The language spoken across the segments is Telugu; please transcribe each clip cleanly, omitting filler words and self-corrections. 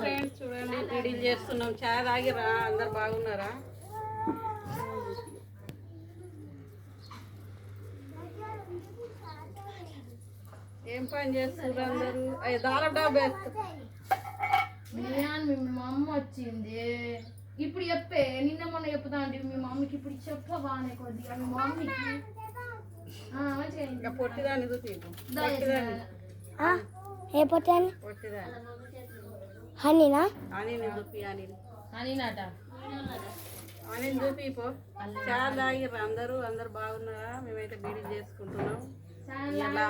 ఫ్రెండ్స్ చూడండి వీడియోలు చేస్తున్నాం. చాయ్ తాగిరా? అందరు బాగున్నారా? ఏం పని చేస్తున్నారు అందరూ? దారం డబ్బు మా అమ్మ వచ్చింది ఇప్పుడు చెప్పే. నిన్న మొన్న చెప్తా అంటే మీ మమ్మీకి ఇప్పుడు చెప్పబానే కొద్దిగా మీ మమ్మీకి పొట్టిదాన్ని చూపి పో. చాలా తాగిర్రు అందరు బాగున్నారా? మేమైతే బీడీలు చేసుకుంటున్నాం.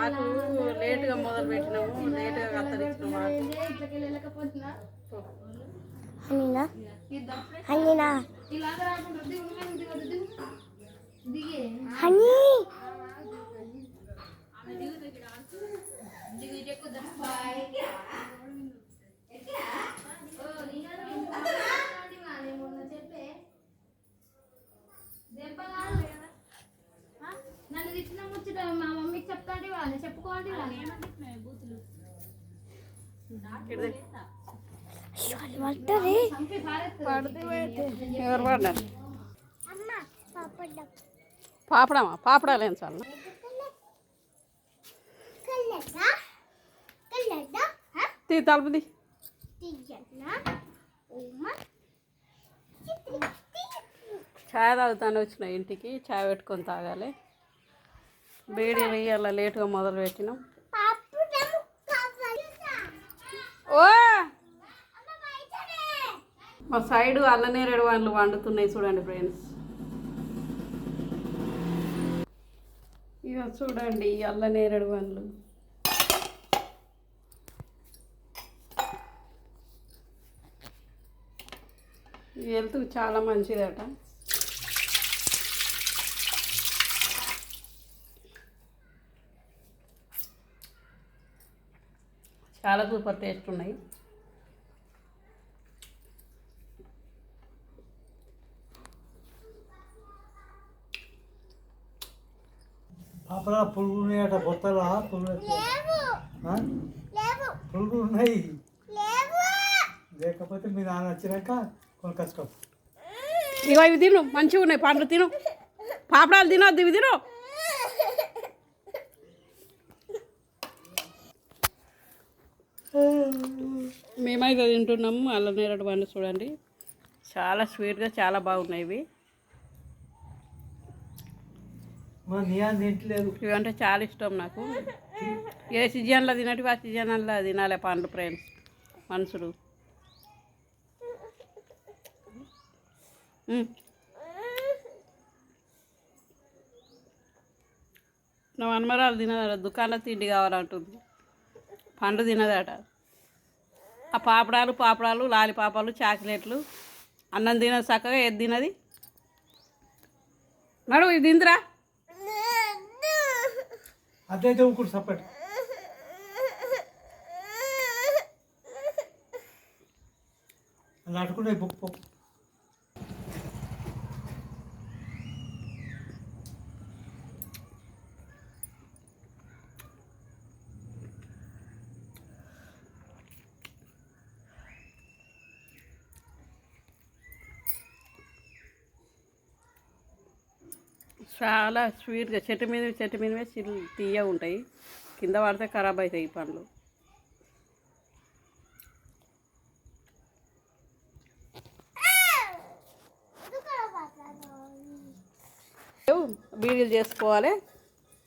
నాకు లేటుగా మొదలు పెట్టినాము, లేటుగా కత్తరించినాము. నన్ను తెచ్చిన ముచ్చట మా మమ్మీకి చెప్తాండి వాళ్ళని చెప్పుకోండి. ఎవరు పడ్డారు? పాపడమా? పాపడాలు ఏం చాలు తలుపుది. ఛాయ్ తాగుతాను వచ్చిన ఇంటికి. ఛాయ్ పెట్టుకొని తాగాలి. బీడీ వేయాల లేటుగా మొదలు పెట్టినాం. ఓ మా సైడు అల్లనేరేడు వాళ్ళు వండుతున్నాయి చూడండి ఫ్రెండ్స్. ఇక చూడండి అల్లనేరేడు వాళ్ళు. హెల్త్ చాలా మంచిదట. చాలా సూపర్ టేస్ట్ ఉన్నాయి. పాపలా పులుగు ఉన్నాయట. బొత్తలా పులుగు ఉన్నాయి. లేకపోతే మీ నాన్న వచ్చినాక కొనుకొచ్చుకో. ఇగో ఇవి తిను, మంచిగా ఉన్నాయి పండ్లు తిను. పాపడాలు తినొద్దు, ఇవి తిను. మేమైతే తింటున్నాము అల్లనేరేడు పండు. చూడండి చాలా స్వీట్గా చాలా బాగున్నాయి ఇవి. ఇవి అంటే చాలా ఇష్టం నాకు. ఏ సీజన్లో తినటివి ఆ సీజన్లో తినాలి పండ్లు ఫ్రెండ్స్ మనుషులు. నా మనమరాలు తినదట, దుకాణంలో తిండి కావాలంటుంది, పండు తినదట. ఆ పాపడాలు లాలిపాపాలు చాక్లెట్లు అన్నం తినదు చక్కగా. ఏది తినది? నడు ఇది తిందిరా. అదైతే ఊకుడు సపరేట్. అలా అటుకునే బుక్ చాలా స్వీట్గా చెట్టు మీదవే తీయ ఉంటాయి. కింద పడితే ఖరాబ్ అవుతాయి ఈ పండ్లు. బీడీలు చేసుకోవాలి.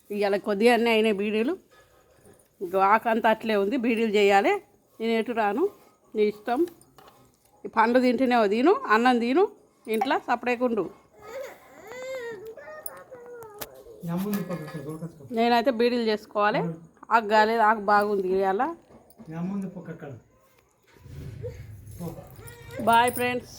ఇవాళ కొద్దిగా అన్నీ అయినాయి బీడీలు. ఆకంతా అట్లే ఉంది. బీడీలు చేయాలి. నేను ఎటు రాను, నీ ఇష్టం. ఈ పండు తింటేనే తిను, అన్నం తిను, ఇంట్లో సపరేకుండు. నేనైతే బీడీలు చేసుకోవాలి. ఆకు కాలేదు, ఆకు బాగుంది ఇవాళ. Bye friends.